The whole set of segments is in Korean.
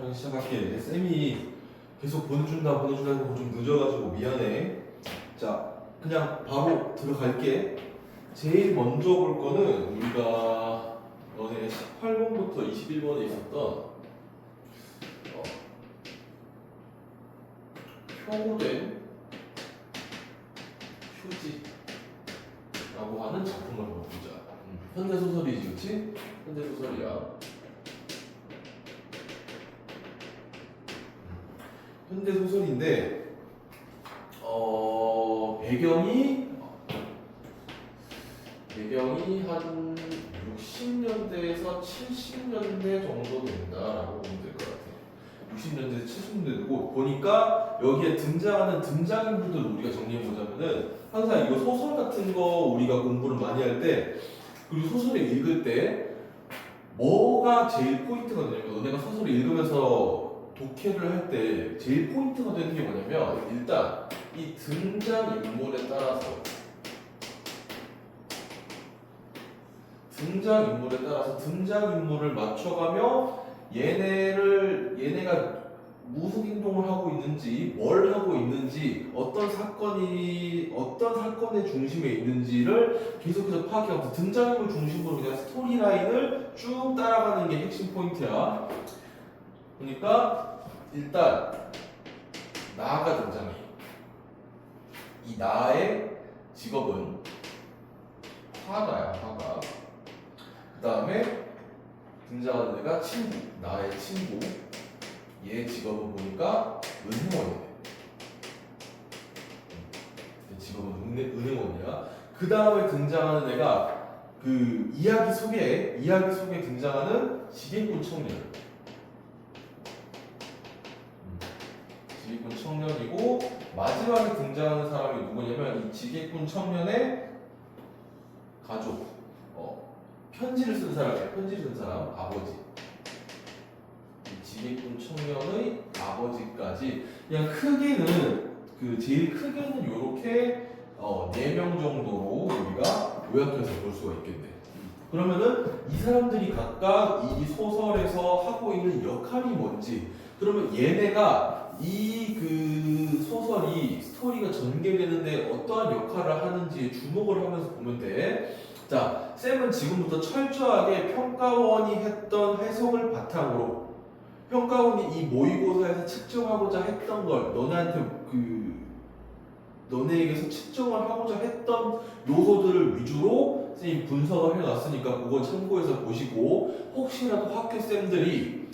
그냥 시작할게. 쌤이 계속 보내준다 해서 좀 늦어가지고 미안해. 자, 그냥 바로 들어갈게. 제일 먼저 볼 거는 우리가 너네 18번부터 21번에 있었던 표고된 휴지라고 하는 작품을 한번 보자. 현대소설이지, 그치? 현대소설이야. 현대소설인데 배경이 한 60년대에서 70년대 정도 된다라고 보면 될 것 같아. 60년대에서 70년대 되고 보니까 여기에 등장하는 등장인물들을 우리가 정리해보자면은 항상 이거 소설 같은 거 우리가 공부를 많이 할 때 그리고 소설을 읽을 때 뭐가 제일 포인트가 되냐면 너네가 소설을 읽으면서 독해를 할 때 제일 포인트가 되는 게 뭐냐면 일단 이 등장인물에 따라서 등장인물을 맞춰가며 얘네가 무슨 행동을 하고 있는지, 뭘 하고 있는지, 어떤 사건의 중심에 있는지를 계속해서 파악해가면서 등장인물 중심으로 그냥 스토리라인을 쭉 따라가는 게 핵심 포인트야. 그러니까 일단 나가 등장해. 이 나의 직업은 화가야, 화가. 그 다음에 등장하는 애가 친구, 나의 친구. 얘 직업은 보니까 은행원이네. 얘 직업은 은행원이야. 그 다음에 등장하는 애가 그 이야기 속에 등장하는 지게꾼 청년. 지게꾼 청년이고 마지막에 등장하는 사람이 누구냐면 이 지게꾼 청년의 가족. 편지를 쓴 사람이에요. 편지를 쓴 사람, 아버지. 지게꾼 청년의 아버지까지 그냥 크게는 제일 크게는 요렇게 4명 정도로 우리가 요약해서 볼 수가 있겠네. 그러면은 이 사람들이 각각 이 소설에서 하고 있는 역할이 뭔지, 그러면 얘네가 소설이 스토리가 전개되는데 어떠한 역할을 하는지 주목을 하면서 보면 돼. 자, 쌤은 지금부터 철저하게 평가원이 했던 해석을 바탕으로 평가원이 이 모의고사에서 측정하고자 했던 걸 너네에게서 측정을 하고자 했던 요소들을 위주로 쌤이 분석을 해놨으니까 그거 참고해서 보시고 혹시라도 학교쌤들이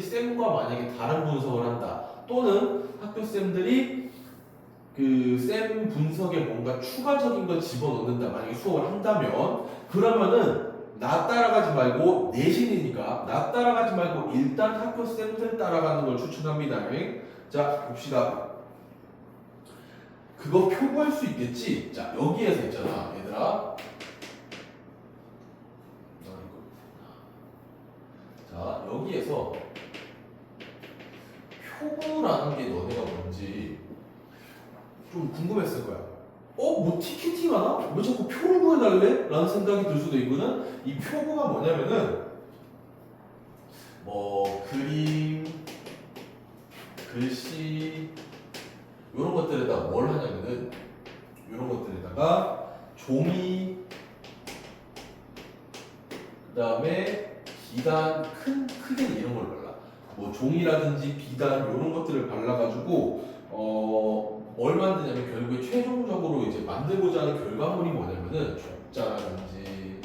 쌤과 만약에 다른 분석을 한다 또는 학교쌤들이 쌤 분석에 뭔가 추가적인 걸 집어넣는다 만약에 수업을 한다면 그러면은 나 따라가지 말고 내신이니까 나 따라가지 말고 일단 학교 쌤들 따라가는 걸 추천합니다. 자 봅시다. 그거 표구할 수 있겠지? 자 여기에서 있잖아 얘들아. 자 여기에서 표구라는 게 너네가 뭔지 좀 궁금했을 거야. 뭐 티켓팅 하나? 왜 자꾸 표를 구해달래? 라는 생각이 들 수도 있거든. 이 표구가 뭐냐면은 그림, 글씨 이런 것들에다 뭘 하냐면은 이런 것들에다가 종이 그 다음에 비단 크게 이런 걸 발라. 종이라든지 비단 이런 것들을 발라가지고 뭘 만드냐면 결국에 최종적으로 이제 만들고자 하는 결과물이 뭐냐면은 족자라든지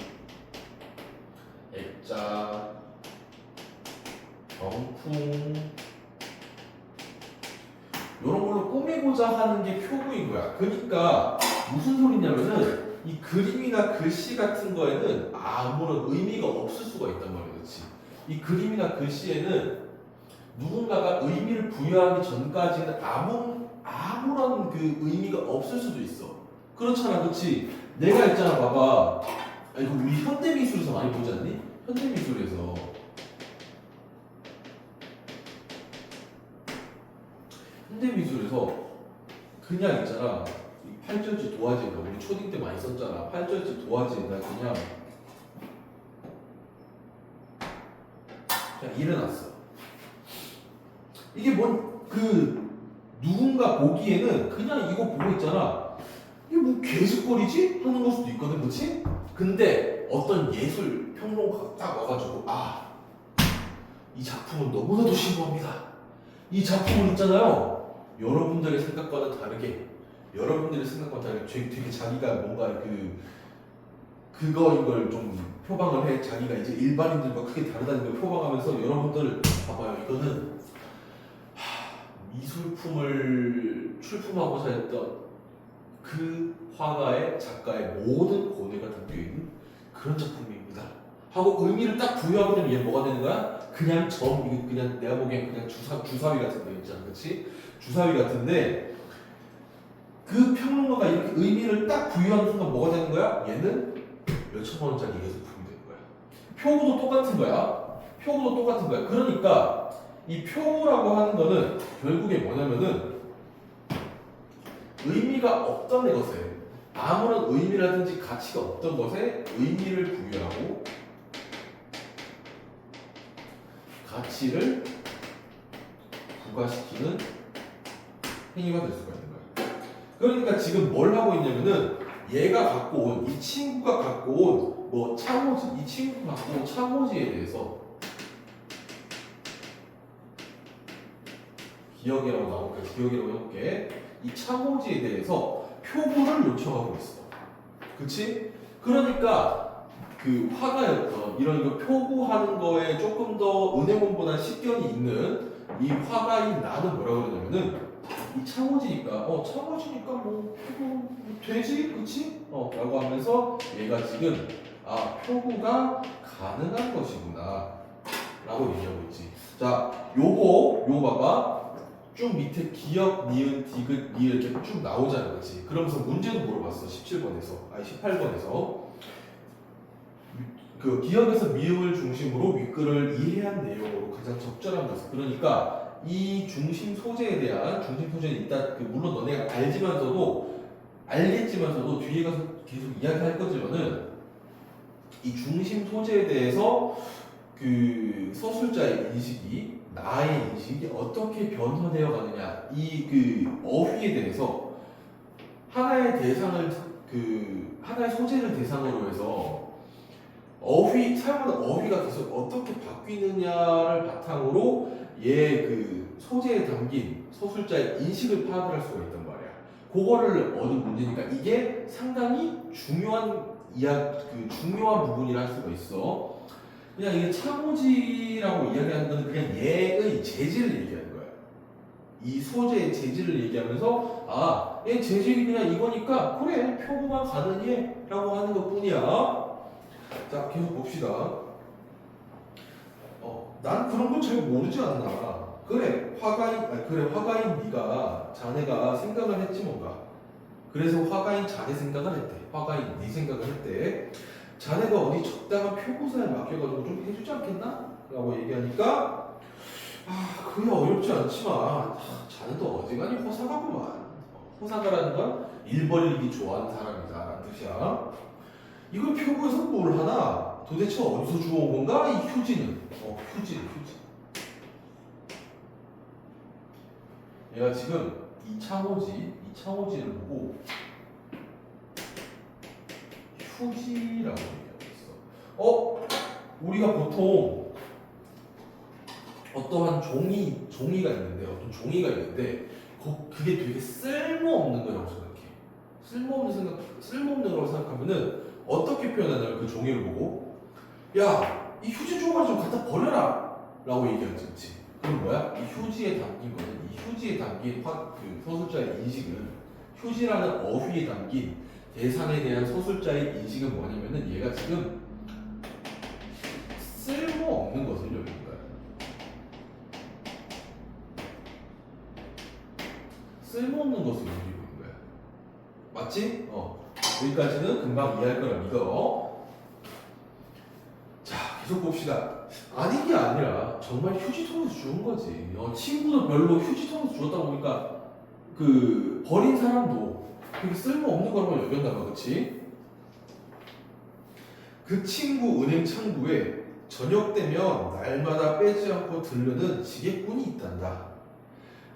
액자, 병풍 이런 걸로 꾸미고자 하는 게 표구인 거야. 그러니까 무슨 소리냐면은 이 그림이나 글씨 같은 거에는 아무런 의미가 없을 수가 있단 말이야. 그렇지? 이 그림이나 글씨에는 누군가가 의미를 부여하기 전까지는 아무런 의미가 없을 수도 있어. 그렇잖아, 그렇지? 내가 있잖아, 봐봐. 이거 우리 현대미술에서 많이 보지 않니? 현대미술에서 그냥 있잖아. 이 팔절지 도화지에다 우리 초딩 때 많이 썼잖아. 팔절지 도화지에다 그냥 일어났어. 이게 누군가 보기에는 그냥 이거 보고 있잖아. 이게 뭐 개수거리지? 하는 걸 수도 있거든, 그렇지? 근데 어떤 예술 평론가가 딱 와가지고 이 작품은 너무나도 심오합니다. 이 작품은 있잖아요. 여러분들의 생각과는 다르게 되게 자기가 뭔가 그거인 걸 좀 표방을 해. 자기가 이제 일반인들과 크게 다르다는 걸 표방하면서 여러분들 봐봐요. 이거는 미술품을 출품하고자 했던 그 화가의 작가의 모든 고뇌가 담겨있는 그런 작품입니다 하고 의미를 딱 부여하게 되면 얘 뭐가 되는 거야? 그냥 그냥 내가 보기엔 그냥 주사위 같은 거 있잖아, 그렇지? 주사위 같은데 그 평론가가 이렇게 의미를 딱 부여하는 순간 뭐가 되는 거야? 얘는 몇천만 원짜리 예술품이 되는 거야. 표구도 똑같은 거야. 그러니까 이 표라고 하는 거는 결국에 뭐냐면은 의미가 없던 것에, 아무런 의미라든지 가치가 없던 것에 의미를 부여하고 가치를 부과시키는 행위가 될 수가 있는 거야. 그러니까 지금 뭘 하고 있냐면은 얘가 갖고 온, 이 친구가 갖고 온 창호지, 이 친구가 갖고 온 창호지에 대해서 기억이라고 나올게. 기억이라고 해볼게. 이 창호지에 대해서 표구를 요청하고 있어. 그치? 그러니까 그 화가였던 이런 거 표구하는 거에 조금 더 은행원보다 식견이 있는 이 화가인 나는 뭐라 그러냐면은 이 창호지니까 창호지니까 뭐 표구 되지? 그치? 라고 하면서 얘가 지금 표구가 가능한 것이구나 라고 얘기하고 있지. 자, 요거 봐봐. 쭉 밑에 기역, 니은, 디귿, 리을 이렇게 쭉 나오잖아, 그렇지? 그러면서 문제도 물어봤어, 18번에서. 그 기역에서 미음을 중심으로 윗글을 이해한 내용으로 가장 적절한 것은, 그러니까 이 중심 소재에 대한 중심 소재는 일단 물론 너네가 알겠지만서도 뒤에 가서 계속 이야기할 거지만은 이 중심 소재에 대해서 그 서술자의 인식이, 나의 인식이 어떻게 변화되어 가느냐, 이 어휘에 대해서 하나의 소재를 대상으로 해서 사용하는 어휘가 계속 어떻게 바뀌느냐를 바탕으로 소재에 담긴 서술자의 인식을 파악을 할 수가 있단 말이야. 그거를 얻은 문제니까 이게 상당히 중요한 부분이라 할 수가 있어. 그냥 이게 창호지라고 이야기하는 건 그냥 얘의 재질을 얘기하는 거야. 이 소재의 재질을 얘기하면서 얘 재질이 그냥 이거니까 그래 표구가 가능해 라고 하는 것 뿐이야. 자, 계속 봅시다. 난 그런 거 잘 모르지 않나. 그래 화가인 네가, 자네가 생각을 했지 뭔가. 그래서 화가인 자네 생각을 했대. 화가인 네 생각을 했대. 자네가 어디 적당한 표구사에 맡겨가지고 좀 해주지 않겠나? 라고 얘기하니까 그게 어렵지 않지만 자네도 어지간히 호사가구만. 호사가라는 건 일 벌리기 좋아하는 사람이다 라는 뜻이야. 이걸 표구에서 뭘 하나? 도대체 어디서 주워온 건가? 이 휴지는 휴지. 얘가 지금 이 창호지를 보고 휴지라고 얘기하고 있어. 우리가 보통 어떠한 종이가 있는데 그게 되게 쓸모없는 거라고 생각해. 쓸모없는 거라고 생각하면은 어떻게 표현하냐면 그 종이를 보고 야, 이 휴지 조각 좀 갖다 버려라 라고 얘기하지, 그치? 그럼 뭐야? 이 휴지에 담긴 서술자의 인식은, 휴지라는 어휘에 담긴 대상에 대한 서술자의 인식은 뭐냐면은 얘가 지금 쓸모없는 것을 여기는 거야. 쓸모없는 것을 여기고 있는 거야. 맞지? 여기까지는 금방 이해할 거라 믿어. 자, 계속 봅시다. 아닌 게 아니라 정말 휴지통에서 주운 거지. 친구도 별로 휴지통에서 주웠다 보니까 버린 사람도 되게 쓸모없는 거라고 여겼나 봐, 그치? 그 친구 은행 창구에 저녁 되면 날마다 빼지 않고 들르는 지게꾼이 있단다.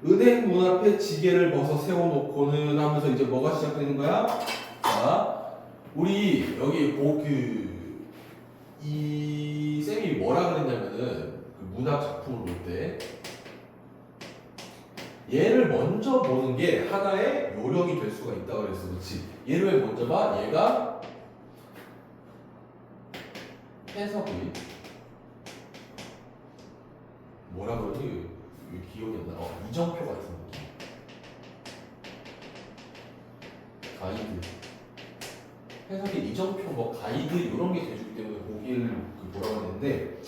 은행 문 앞에 지게를 벗어 세워놓고는 하면서 이제 뭐가 시작되는 거야? 자, 우리 여기 이 쌤이 뭐라 그랬냐면은 그 문학 작품을 볼 때 얘를 먼저 보는 게 하나의 요령이 될 수가 있다고 그랬어. 그렇지? 얘를 왜 먼저 봐? 얘가 해석이 뭐라 그러지? 왜 기억이 안 나? 이정표 같은 느낌. 가이드. 해석이 이정표, 뭐 가이드 이런 게 돼주기 때문에 보기를 뭐라고 했는데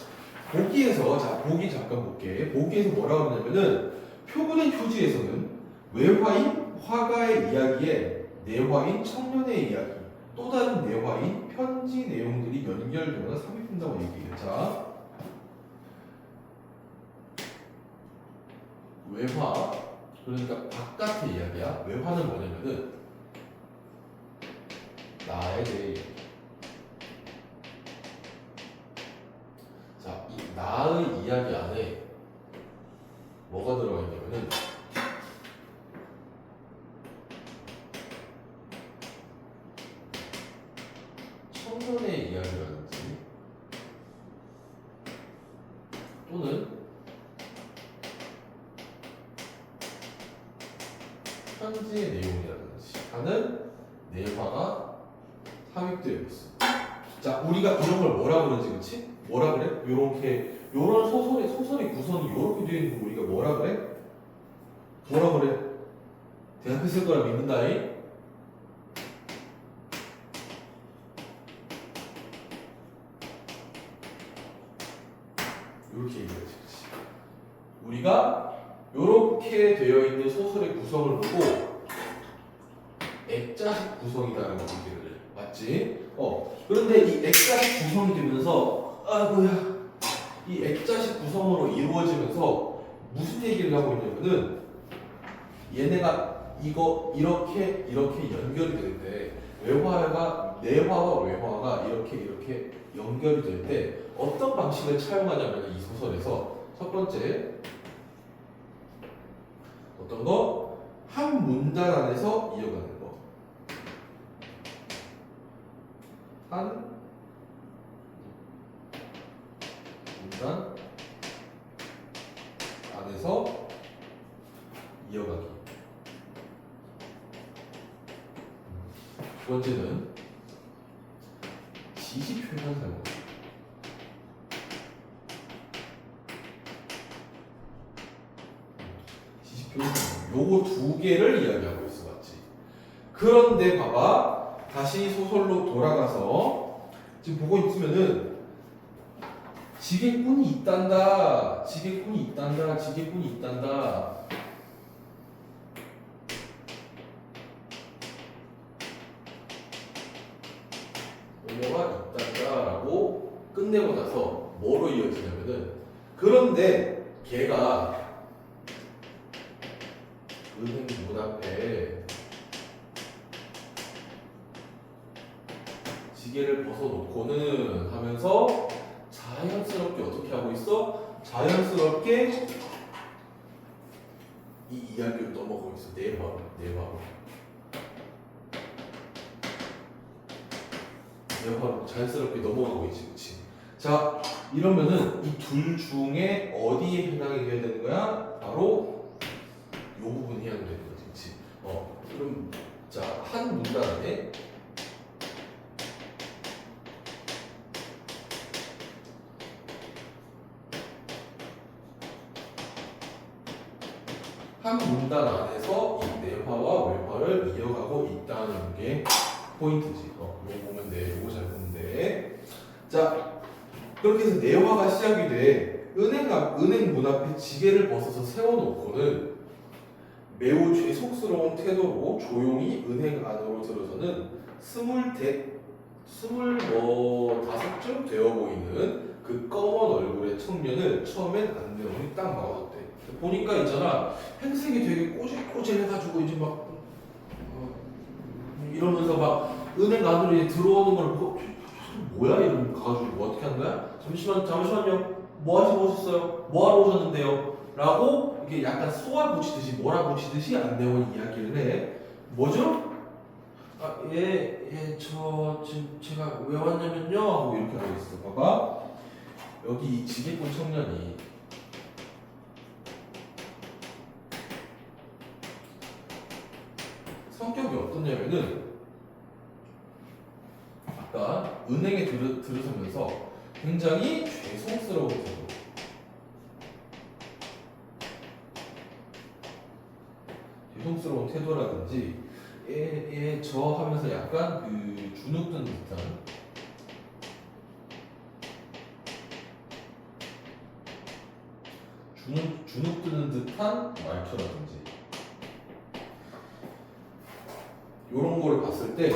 보기에서 자 보기 잠깐 볼게. 보기에서 뭐라고 하냐면은 표본의 표지에서는 외화인 화가의 이야기에 내화인 청년의 이야기 또 다른 내화인 편지 내용들이 연결되거나 삽입된다고 얘기해요. 자 외화 그러니까 바깥의 이야기야. 외화는 뭐냐면은 나에 대해 자, 이 나의 이야기 안에 뭐가 들어가 있냐면은 청년의 이야기라든지 또는 편지의 내용이라든지 하는 내화가 삽입되어 있어. 자, 우리가 이런 걸 뭐라 그러지, 그렇지? 뭐라 그래? 요렇게 요런 소설의 구성이 요렇게 되어 있는 거 우리가 뭐라 그래? 뭐라 그래? 대답했을 거라 믿는다잉? 요렇게 얘기하지, 그렇지? 우리가 요렇게 되어 있는 소설의 구성을 보고 액자식 구성이다라고 얘기를 해. 맞지? 그런데 이 액자식 구성이 되면서 이 액자식 구성으로 이루어지면서 무슨 얘기를 하고 있냐면은 얘네가 이거 이렇게 연결이 될 때 내화와 외화가 이렇게 연결이 될 때 어떤 방식을 차용하냐면 이 소설에서 첫 번째 어떤 거? 한 문단 안에서 이어가는 거. 한 문단 안에서 이어가기. 두 번째는 지시 표현 사용. 지시 표현 사용. 요거 두 개를 이야기하고 있어, 맞지? 그런데 봐봐. 다시 소설로 돌아가서 지금 보고 있으면은 지게꾼이 있단다. 오녀가 있단다라고 끝내고 나서 뭐로 이어지냐면은 그런데 걔가 은행 문 앞에 지게를 벗어놓고는 하면서 자연스럽게 어떻게 하고 있어? 자연스럽게 이 이야기를 넘어가고 있어. 내바로 자연스럽게 넘어가고 있지, 그렇지? 자, 이러면은 이 둘 중에 어디에 해당이 돼야 되는 거야? 바로 이 부분이 해당되는 거지, 그렇지? 그럼 자, 한 문단 안에 한 문단 안에서 이 내화와 외화를 이어가고 있다는 게 포인트지. 이거 보면 돼. 이거 잘 보면 돼. 자, 그렇게 해서 내화가 시작이 돼. 은행 문 앞에 지게를 벗어서 세워놓고는 매우 죄송스러운 태도로 조용히 은행 안으로 들어서는 25쯤 되어 보이는 그 검은 얼굴의 청년을 처음엔 안내원이 딱 막아줬대. 보니까 있잖아, 행색이 되게 꼬질꼬질해가지고 이제 막 이러면서 막 은행 안으로 이제 들어오는 걸 보고 뭐야 이러면 가가지고 뭐 어떻게 하는 거야? 잠시만요. 뭐 하시고 오셨어요? 뭐 하러 오셨는데요? 라고 이게 약간 쏘아붙이듯이 몰아붙이듯이 안내원이 이야기를 해. 뭐죠? 지금 제가 왜 왔냐면요 하고 이렇게 하고 있어. 봐봐. 여기 이 지게꾼 청년이 성격이 어떻냐면은 아까 은행에 들어서면서 굉장히 죄송스러운 태도, 태도라든지 저 하면서 약간 그 주눅든 듯한 주눅드는 듯한 말투라든지 이런 걸 봤을 때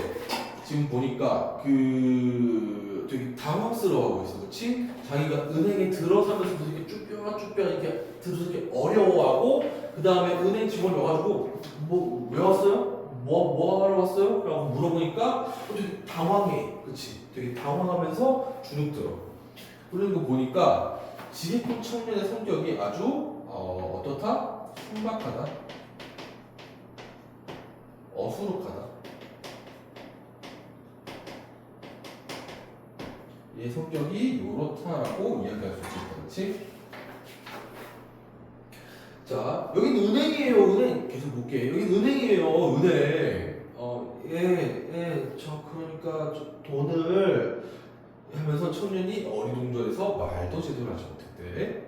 지금 보니까 그 되게 당황스러워하고 있어, 그렇지? 자기가 은행에 들어서면서도 이렇게 쭈뼛쭈뼛 이렇게 들어서 이렇게 어려워하고 그 다음에 은행 직원이 와가지고 뭐 왜 왔어요? 뭐 하러 왔어요? 라고 물어보니까 되게 당황해, 그렇지? 되게 당황하면서 주눅들어. 그런 거 보니까 지게꾼 청년의 성격이 아주 어떻다? 순박하다, 어수룩하다. 얘 성격이 요렇다라고 이야기할 수 있겠다, 그렇지? 자, 여긴 은행이에요, 은행. 계속 볼게. 여긴 은행이에요, 은행. 그러니까 돈을 하면서 청년이 어리둥절해서 말도 제대로 하지 못했대.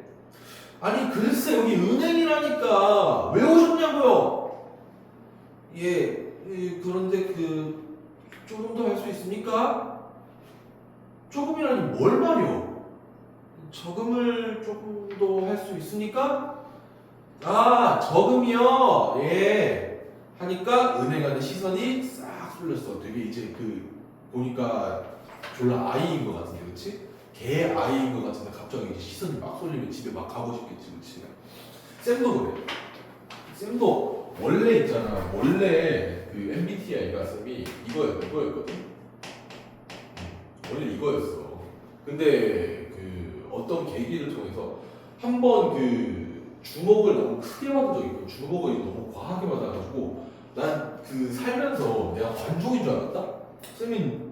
아니, 글쎄, 여기 은행이라니까. 왜 오셨냐고요? 그런데 조금 더 할 수 있습니까? 조금이라니 뭘 말이요? 저금을 조금 더 할 수 있으니까? 저금이요? 예. 하니까 은행하는 시선이 싹 쏠렸어. 되게 이제 보니까 졸라 아이인 것 같은데, 그치? 개 아이인 것 같은데 갑자기 이제 시선이 막 쏠리면 집에 막 가고 싶겠지, 그치? 쌤도 그래. 쌤도 원래 있잖아. 원래 그 MBTI가 쌤이 이거였거든? 원래 이거였어. 근데 어떤 계기를 통해서 한번 주먹을 너무 크게 맞은 적이 있고 주먹을 너무 과하게 맞아가지고 난 살면서 내가 관종인 줄 알았다? 쌤이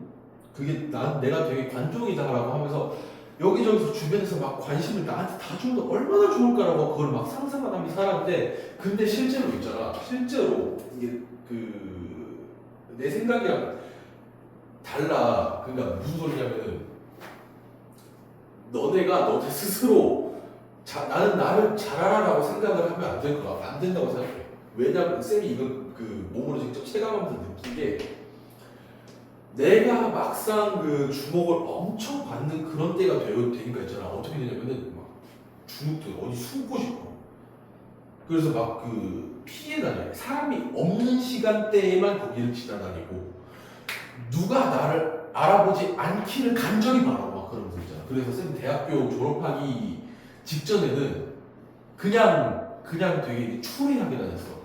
내가 되게 관종이다라고 하면서 여기저기서 주변에서 막 관심을 나한테 다 주면 얼마나 좋을까라고 그걸 막 상상하면서 살았는데 근데 실제로 있잖아. 실제로 이게 내 생각이랑 달라. 그러니까 무슨 소리냐면은 너네 스스로 나는 나를 잘하라고 생각을 하면 안 된다고 생각해. 왜냐면 쌤이 이건 몸으로 직접 체감하면서 느낀 게 내가 막상 주목을 엄청 받는 그런 때가 되니까 있잖아. 어떻게 되냐면은 막 주눅들 어디 숨고 싶어. 그래서 막 피해 다녀. 사람이 없는 시간대에만 거기를 지나다니고 누가 나를 알아보지 않기를 간절히 바라고 막 그러면서 있잖아. 그래서 쌤 대학교 졸업하기 직전에는 그냥 되게 추리하게 다녔어.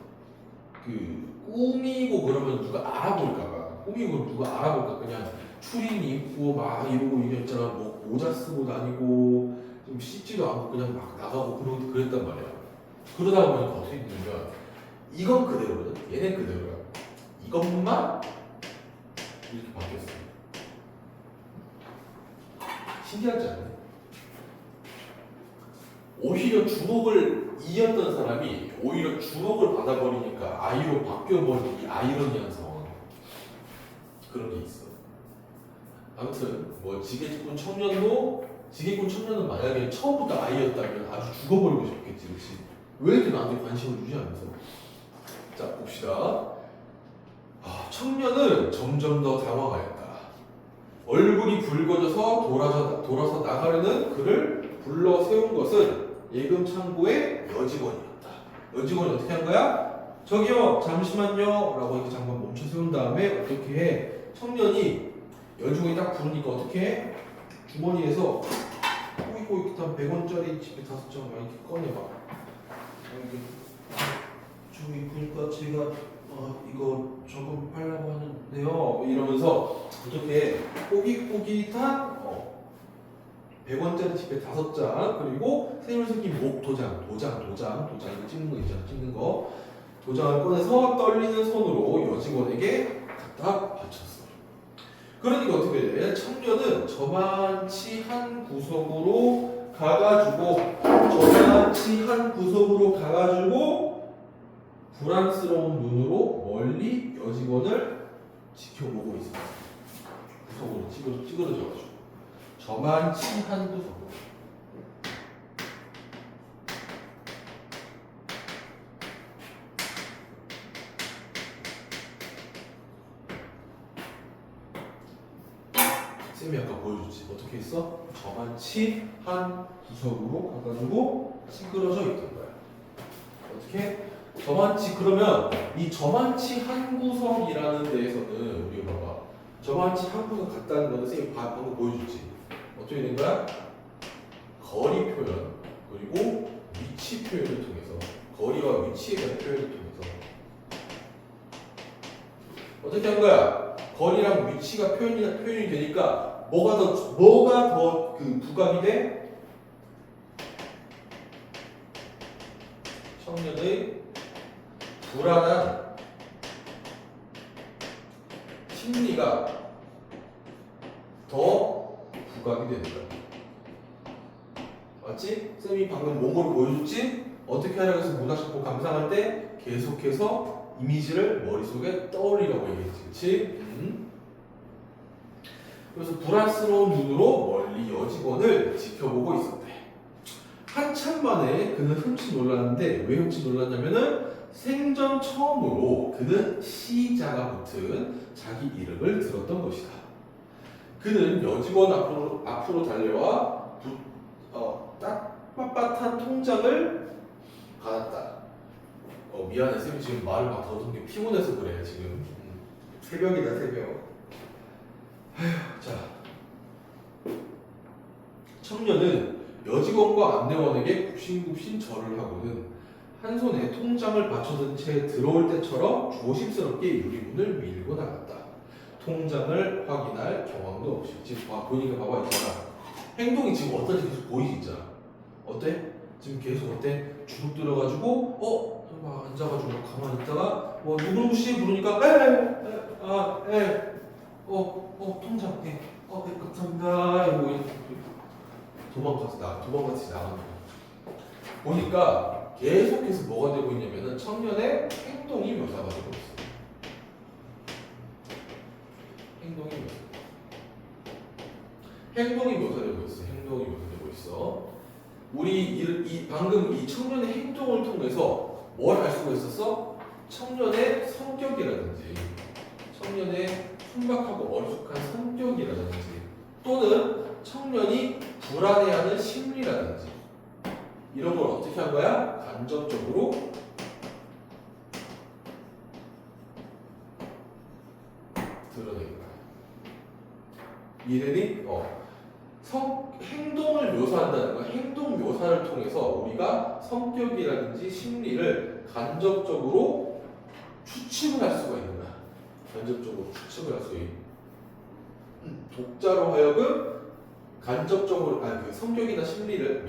꾸미고 그러면 누가 알아볼까봐. 꾸미고 누가 알아볼까 그냥 추리닝 입고 막 이러고 이랬잖아. 뭐 모자 쓰고 다니고 좀 씻지도 않고 그냥 막 나가고 그랬단 말이야. 그러다 보니까 어떻게 되냐면 이건 그대로거든. 얘네 그대로야. 이것만 이렇게 바뀌었어. 신기하지 않나요? 오히려 주목을 이었던 사람이 오히려 주목을 받아버리니까 아이로 바뀌어버린 이 아이러니한 상황. 그런 게 있어. 아무튼 뭐 지게꾼 청년은 만약에 처음부터 아이였다면 아주 죽어버리고 싶겠지, 그렇지? 왜 이렇게 나한테 관심을 주지 하면서. 자, 봅시다. 청년은 점점 더 당황하였다. 얼굴이 붉어져서 돌아서 나가려는 그를 불러 세운 것은 예금 창고의 여직원이었다. 여직원이 어떻게 한 거야? 저기요, 잠시만요. 라고 이렇게 잠깐 멈춰 세운 다음에 어떻게 해? 청년이 여직원이 딱 부르니까 어떻게 해? 주머니에서 꼬깃꼬깃한 100원짜리 집에 5장 막 이렇게 꺼내봐. 저기 보니까 제가 이거 저금하려고 하는데요. 이러면서 어떻게 꼬깃꼬깃한 100원짜리 지폐 5장 그리고 새로 생긴 목 도장 이거 찍는 거 있잖아. 찍는 거 도장을 꺼내서 떨리는 손으로 여직원에게 갖다 바쳤어. 그러니까 어떻게 돼? 청년은 저만치 한 구석으로 가가지고 불안스러운 눈으로 멀리 여직원을 지켜보고 있어. 구석으로 찌그러져가지고 저만치 한 구석으로. 쌤이 아까 보여줬지. 어떻게 했어? 저만치 한 구석으로 가가지고 찌그러져 있던 거야. 어떻게? 저만치 그러면 이 저만치 한 구석이라는 데에서는 우리가 봐봐. 저만치 한 구석 같다는 거는 쌤이 방금 보여줬지. 어떻게 된 거야? 거리 표현 그리고 위치 표현을 통해서 거리와 위치에 대한 표현을 통해서 어떻게 한 거야? 거리랑 위치가 표현이 되니까 뭐가 더 그 부각이 돼? 청년의 불안한 심리가 더 부각이 되는 거야. 맞지? 쌤이 방금 몽골을 보여줬지? 어떻게 하라고 해서 문학작품 감상할 때 계속해서 이미지를 머릿속에 떠올리라고 얘기했지. 그치? 그래서 불안스러운 눈으로 멀리 여직원을 지켜보고 있었대. 한참 만에 그는 흠칫 놀랐는데 왜 흠칫 놀랐냐면은 생전 처음으로 그는 시자가 붙은 자기 이름을 들었던 것이다. 그는 여직원 앞으로 달려와 빳빳한 통장을 받았다. 미안해 쌤이 지금 말을 막 더듬는 게 피곤해서 그래 지금. 새벽이다 새벽. 자, 청년은 여직원과 안내원에게 굽신굽신 절을 하고는 한 손에 통장을 받쳐든 채 들어올 때처럼 조심스럽게 유리문을 밀고 나갔다. 통장을 확인할 경황도 없이. 지금 보니까 봐봐 있잖아. 행동이 지금 어떤지 계속 보이지 있잖아. 어때? 지금 계속 어때? 주눅 들어가지고 막 앉아가지고 가만히 있다가 누구누구씨 부르니까 통장 감사합니다 이러고 도망같이 나가는 거야. 보니까 계속해서 뭐가 되고 있냐면은 청년의 행동이 묘사가 되고 있어. 행동이 묘사되고 있어. 우리 방금 이 청년의 행동을 통해서 뭘 알 수가 있었어? 청년의 성격이라든지 청년의 순박하고 어리숙한 성격이라든지 또는 청년이 불안해하는 심리라든지 이런 걸 어떻게 한 거야? 간접적으로 드러낸 거야. 이해되니? 행동을 묘사한다는 건 행동 묘사를 통해서 우리가 성격이라든지 심리를 간접적으로 추측을 할 수가 있는 거야. 간접적으로 추측을 할 수 있는. 독자로 하여금 간접적으로 그 성격이나 심리를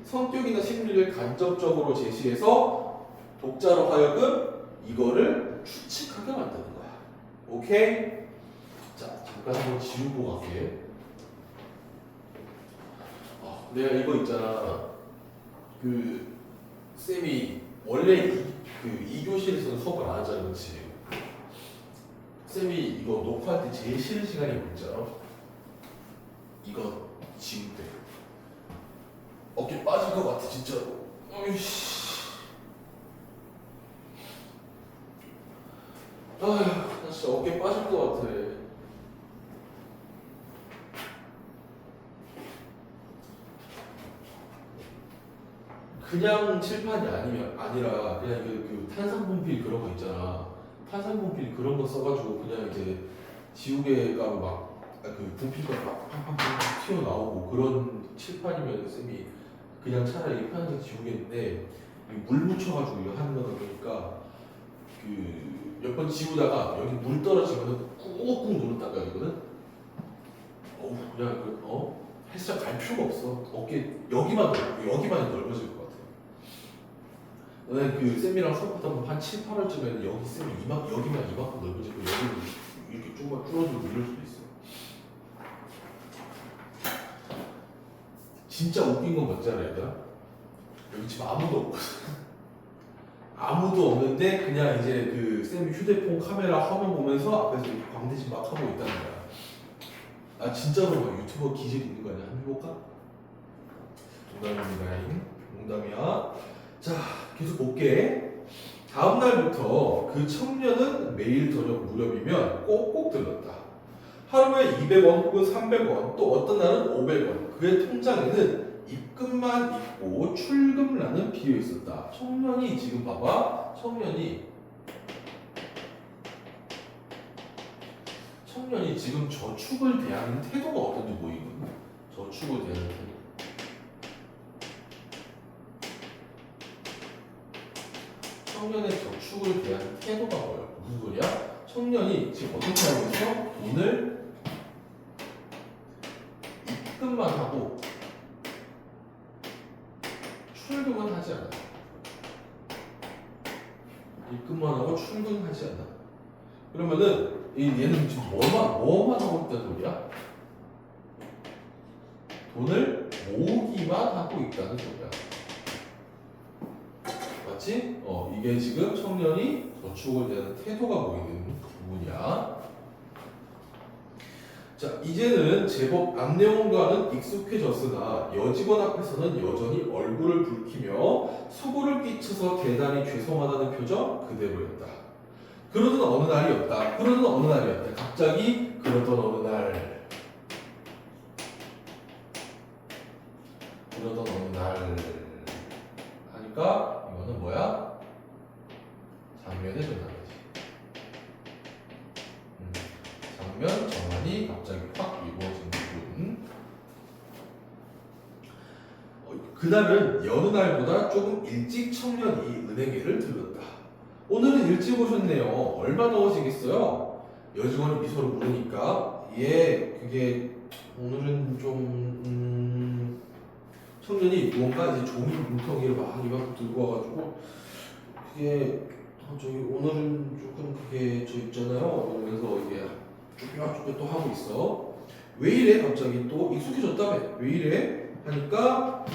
성격이나 심리를 간접적으로 제시해서 독자로 하여금 이거를 추측하게 만드는 거야. 오케이? 자, 잠깐 한번 지우고 갈게. 내가 이거 있잖아. 쌤이 원래 2교실에서는 수업을 안 하잖아, 그렇지? 쌤이 이거 녹화할 때 제일 싫은 시간이 뭐지 알아? 이거 지울 때 어깨 빠질 것 같아 진짜로. 어이씨. 나 진짜 어깨 빠질 것 같아. 그냥 칠판이 아니라 그냥 그 탄산분필 그런 거 있잖아. 탄산분필 그런 거 써가지고 그냥 이제 지우개가 막 분필가 막 팡팡팡 튀어나오고 그런 칠판이면 쌤이 그냥 차라리 편하게 지우겠는데 물 묻혀가지고 이거 하는 거다 보니까 몇 번 지우다가 여기 물 떨어지면은 꾹꾹 누른단 말이거든. 그냥 헬스장 갈 필요가 없어. 어깨 여기만 넓어질 것 같아. 너네 그 쌤이랑 수업하다 보면 한 7, 8월쯤에는 여기 쌤이 여기만 이만큼 넓어지고 여기는 이렇게 조금만 줄어들고 이럴 수도 있어. 진짜 웃긴 건 뭔지 알아, 얘들아? 여기 지금 아무도 없거든. 아무도 없는데 그냥 이제 그 쌤이 휴대폰 카메라 화면 보면서 앞에서 이렇게 광대지 막 하고 있다는 거야. 아 진짜로 막 유튜버 기질 있는 거 아니야? 한번 해볼까? 농담입니다. 농담이야. 자 계속 볼게. 다음 날부터 그 청년은 매일 저녁 무렵이면 꼭꼭 들렀다. 하루에 200원 혹은 300원 또 어떤 날은 500원. 그의 통장에는 입금만 있고 출금란은 비어 있었다. 청년이 지금 봐봐. 청년이 지금 저축을 대하는 태도가 어떤지 보이거든. 저축을 대하는 태도. 청년의 저축을 대하는 태도가 뭐야? 무슨 소리야? 청년이 지금 어떻게 하고 있어? 돈을 입금만 하고 출금은 하지 않아. 입금만 하고 출금하지 않아. 그러면은 얘는 지금 뭐만 하고 있다는 소리야? 돈을 모으기만 하고 있다는 소리야. 맞지? 이게 지금 청년이 저축을 대하는 태도가 보이는 부분이야. 자, 이제는 제법 앞내용과는 익숙해졌으나 여직원 앞에서는 여전히 얼굴을 붉히며 수고를 끼쳐서 대단히 죄송하다는 표정 그대로였다. 그러던 어느 날이었다. 갑자기 그러던 어느 날 하니까 이거는 뭐야? 장면의 전환이지. 장면 전환이 갑자기 확 이루어진 부분. 그날은 여느 날보다 조금 일찍 청년이 은행에를 들렀다. 오늘은 일찍 오셨네요. 얼마 더우시겠어요? 여직원이 미소로 물으니까 그게 오늘은 좀 청년이 무언가 이제 종이 뭉텅이를 막 이만큼 들고 와가지고 그게 저기 오늘은 조금 그게 저 있잖아요. 그래서 이게 쭈뼛쭈뼛 또 하고 있어. 왜 이래? 갑자기 또 익숙해졌다며. 왜 이래? 하니까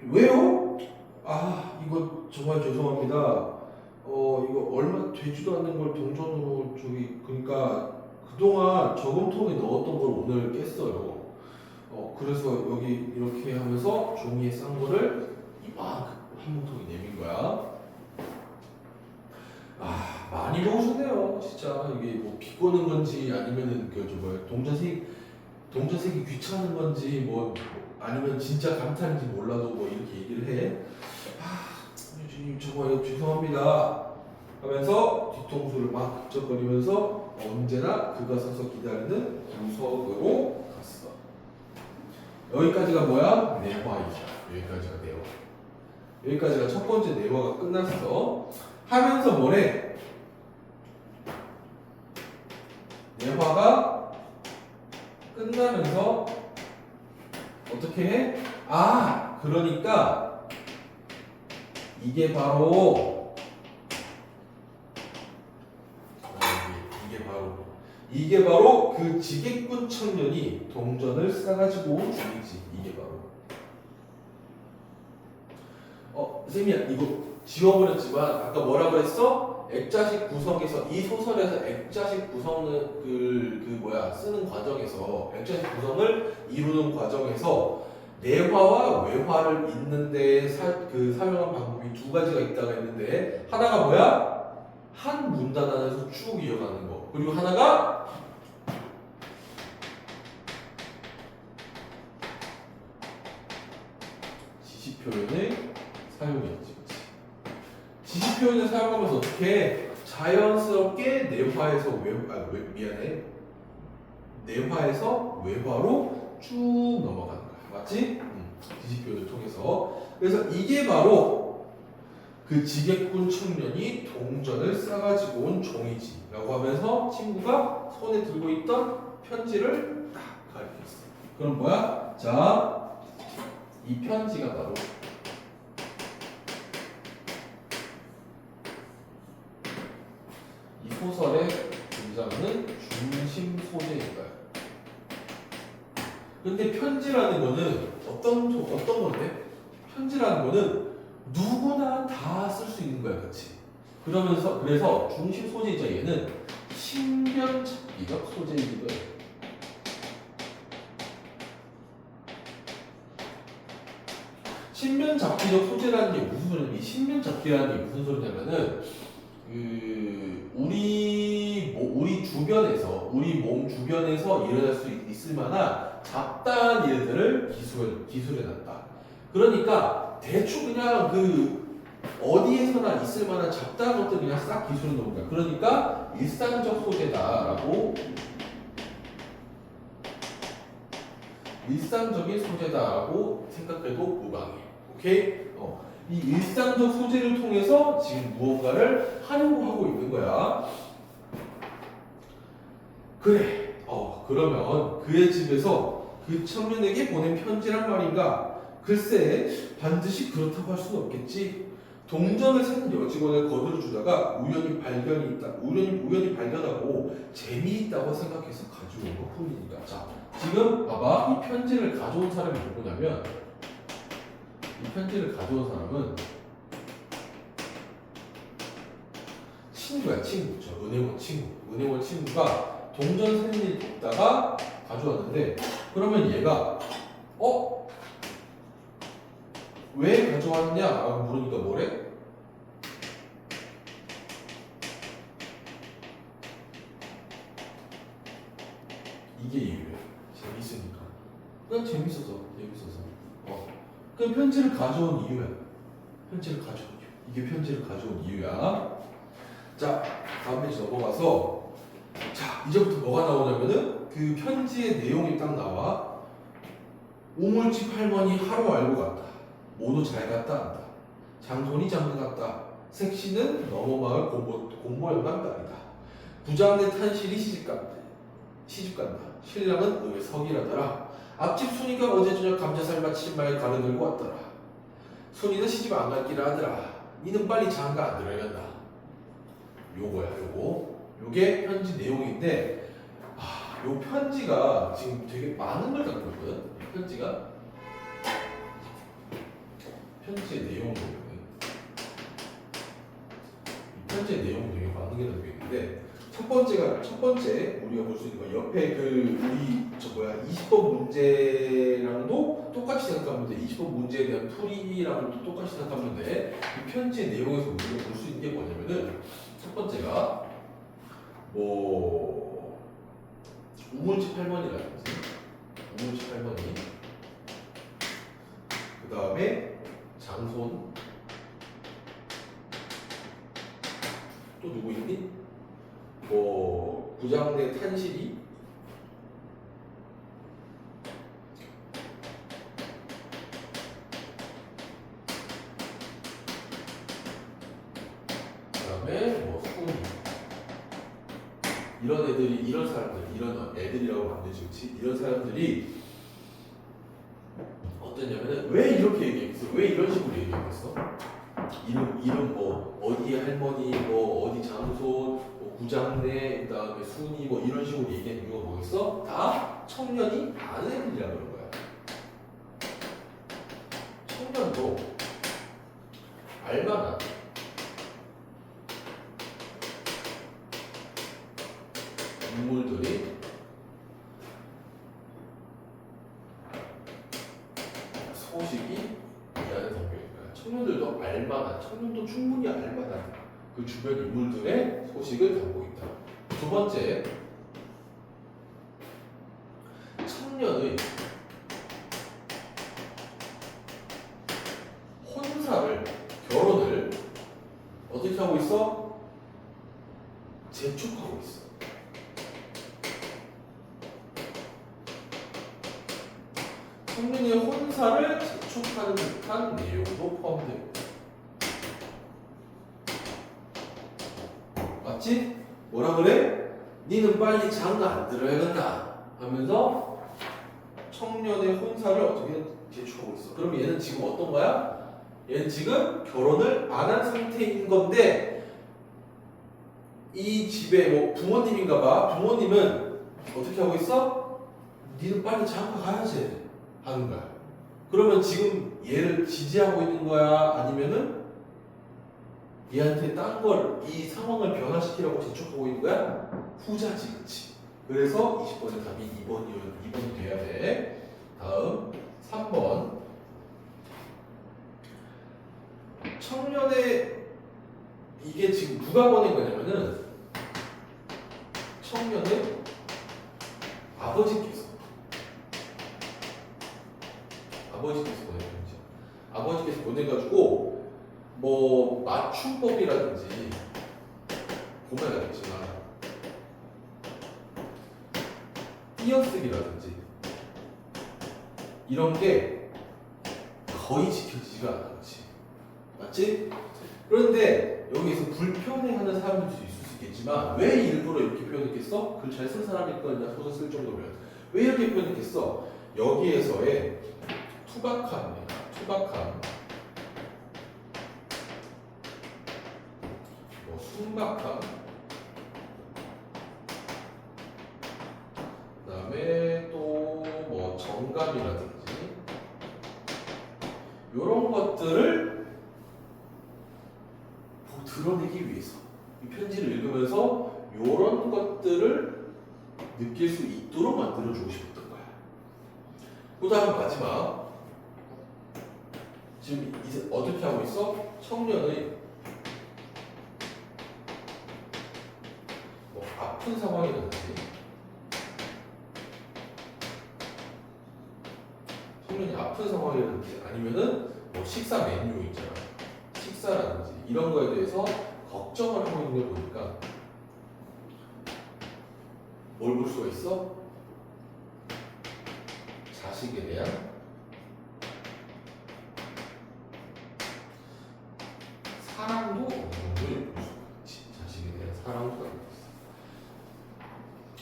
왜요? 아 이거 정말 죄송합니다. 이거 얼마 되지도 않는 걸 동전으로 그러니까 그동안 저금통에 넣었던 걸 오늘 깼어요. 그래서 여기 이렇게 하면서 종이에 싼 거를 이만큼 한 뭉텅이 내민 거야. 많이 먹으셨네요. 진짜 이게 뭐 비꼬는 건지 아니면은 동전색이 귀찮은 건지 뭐 아니면 진짜 감탄인지 몰라도 뭐 이렇게 얘기를 해. 정말 죄송합니다 하면서 뒤통수를 막 긁적거리면서 언제나 그가 서서 기다리는 구석으로 갔어. 여기까지가 뭐야? 내화이자. 여기까지가 내화. 여기까지가 첫 번째 내화가 끝났어. 하면서 뭐래? 내화가 끝나면서 어떻게 해? 그러니까 이게 바로 그 지게꾼 청년이 동전을 싸가지고 온 중이지. 이게 바로 쌤이야 이거 지워버렸지만 아까 뭐라고 했어? 액자식 구성에서 이 소설에서 액자식 구성을 쓰는 과정에서 액자식 구성을 이루는 과정에서 내화와 외화를 잇는 데 사용한 방법이 두 가지가 있다고 했는데 하나가 뭐야? 한 문단 안에서 쭉 이어가는 거. 그리고 하나가 지시 표현의 사용이었지. 지시 표현을 사용하면서 어떻게 자연스럽게 내화에서 외화로 쭉 넘어가는 거야. 맞지? 지시 표현을 통해서. 그래서 이게 바로 그 지게꾼 청년이 동전을 싸가지고 온 종이지 라고 하면서 친구가 손에 들고 있던 편지를 딱 가리켰어. 그럼 뭐야? 자, 이 편지가 바로 이 소설에 등장하는 중심 소재인 거야. 근데 편지라는 거는 어떤 건데? 편지라는 거는 누구나 다 쓸 수 있는 거야, 그렇지? 그래서 중심 소재이자 얘는 신변잡기적 소재이기도 해. 신변잡기적 소재라는 게 무슨 소리냐면, 이 신변잡기라는 게 무슨 소리냐면은 우리 주변에서, 우리 몸 주변에서 일어날 수 있을 만한 잡다한 일들을 기술해놨다. 그러니까 대충 그냥 어디에서나 있을 만한 잡다한 것들 그냥 싹 기술해 놓은 거야. 그러니까 일상적 소재다라고, 일상적인 소재다라고 생각해도 무방해. 오케이? 이 일상적 소재를 통해서 지금 무언가를 하려고 하고 있는 거야. 그래. 그러면 그의 집에서 그 청년에게 보낸 편지란 말인가? 글쎄, 반드시 그렇다고 할 수는 없겠지. 동전을 세는 여직원을 거들어 주다가 우연히 발견하고 재미있다고 생각해서 가져온 것 뿐이니까. 자, 지금 봐봐. 이 편지를 가져온 사람이 누구냐면, 이 편지를 가져온 사람은 친구야, 친구. 저 은행원 친구. 은행원 친구가 동전 세는 일 돕다가 가져왔는데, 그러면 얘가 왜 가져왔냐? 라고 물으니까 뭐래? 이게 이유야. 재밌으니까. 그냥 재밌어서. 그 편지를 가져온 이유야. 편지를 가져온 이유. 이게 편지를 가져온 이유야. 자, 다음 페이지 넘어가서, 자, 이제부터 뭐가 나오냐면은 그 편지의 내용이 딱 나와. 우물집 할머니 하루 알고 갔다. 모두 잘 갔다 한다. 장손이 장가 갔다. 색시는 너머 마을 공보 영감 딸이다. 부장내 탄실이 시집간다. 신랑은 의외 석이라더라. 앞집 순이가 어제 저녁 감자살 마친 마에 가르들고 왔더라. 순이는 시집 안 갈 기라 하더라. 니는 빨리 장가 안 들어야겠다. 요거야, 요게 편지 내용인데, 요 편지가 지금 되게 많은 걸 담고 있거든. 편지의 내용을 보면, 편지의 내용이 되게 많은 게 담겨 있는데, 첫 번째 우리가 볼 수 있는 건 옆에 20번 문제랑도 똑같이 생각하면 돼. 20번 문제에 대한 풀이랑도 똑같이 생각하면 돼. 이 편지의 내용에서 우리가 볼 수 있는 게 뭐냐면은, 첫 번째가 우물집 할머니라는 거지. 우물집 할머니. 그 다음에 장손. 또 누구 있니? 부장내 탄실이. 그 다음에 수근이. 이런 사람들, 이런 애들이라고 만들지, 그치? 이런 사람들이 어떠냐면은, 왜 이렇게 얘기했어? 왜 이런 식으로 얘기했어? 이름 어디 할머니, 어디 장소, 부장내, 그 다음에 순이 이런 식으로 얘기한 이유가 뭐겠어? 다 청년이 아는 애들이라고 그런 거야. 청년도 알만한 인물들이 소식이 이 안에 담겨 있는 거야. 청년들도 알만한, 청년도 충분히 알만한 그 주변 인물들의 소식을 담고 있다. 두 번째, 청년의 결혼을 어떻게 하고 있어? 재촉하고 있어. 청년의 혼사를 재촉하는 듯한 내용도 포함되어 있다. 맞지? 뭐라 그래? 니는 빨리 장가 안 들어야겠다 하면서 청년의 혼사를 어떻게 제출하고 있어. 그럼 얘는 지금 어떤 거야? 얘는 지금 결혼을 안 한 상태인 건데 이 집에 뭐 부모님인가 봐. 부모님은 어떻게 하고 있어? 니는 빨리 장가 가야지 하는 거야. 그러면 지금 얘를 지지하고 있는 거야? 아니면은 얘한테 딴 걸, 이 상황을 변화시키려고 재촉하고 있는 거야? 후자지, 그치? 그래서 20번의 답이 2번이 돼야 돼. 다음 3번. 청년의 이게 지금 누가 보낸 거냐면은 청년의 아버지께서 보낸 거지. 아버지께서 보내가지고 뭐 맞춤법이라든지 보면 알겠지만 띄어쓰기라든지 이런 게 거의 지켜지지가 않아, 그렇지? 맞지? 그런데 여기서 불편해하는 사람들도 있을 수 있겠지만 왜 일부러 이렇게 표현했겠어? 글 잘 쓴 사람일 거냐 소설 쓸 정도면 왜 이렇게 표현했겠어? 여기에서의 투박함, 뭐 순박함, 그다음에 또 뭐 정감이라든지 이런 것들을 드러내기 위해서 이 편지를 읽으면서 이런 것들을 느낄 수 있도록 만들어주고 싶었던 거야. 그 다음 마지막. 지금 이제 어떻게 하고 있어? 청년의 뭐 아픈 상황이라든지 청년이 아픈 상황이라든지 아니면은 뭐 식사 메뉴 있잖아. 식사라든지 이런 거에 대해서 걱정을 하고 있는 걸 보니까 뭘 볼 수가 있어? 자식에 대한 사랑도 어느 정도 볼 수가 있지. 자식에 대한 사랑도 갖고 있어.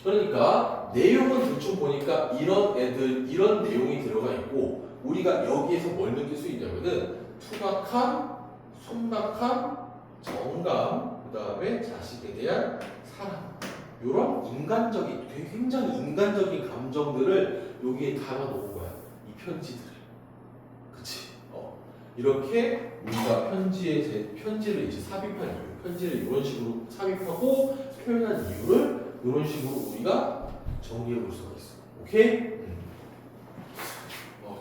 그러니까 내용은 대충 보니까 이런 내용이 들어가 있고 우리가 여기에서 뭘 느낄 수 있냐면은 투박함, 순박함, 정감, 그 다음에 자식에 대한 사랑 이런 인간적인 굉장히 인간적인 감정들을 여기에 담아놓은 거야. 이 편지들을. 그치? 이렇게 우리가 편지를 이제 삽입한 이유, 편지를 이런 식으로 삽입하고 표현한 이유를 이런 식으로 우리가 정리해 볼 수가 있어. 오케이?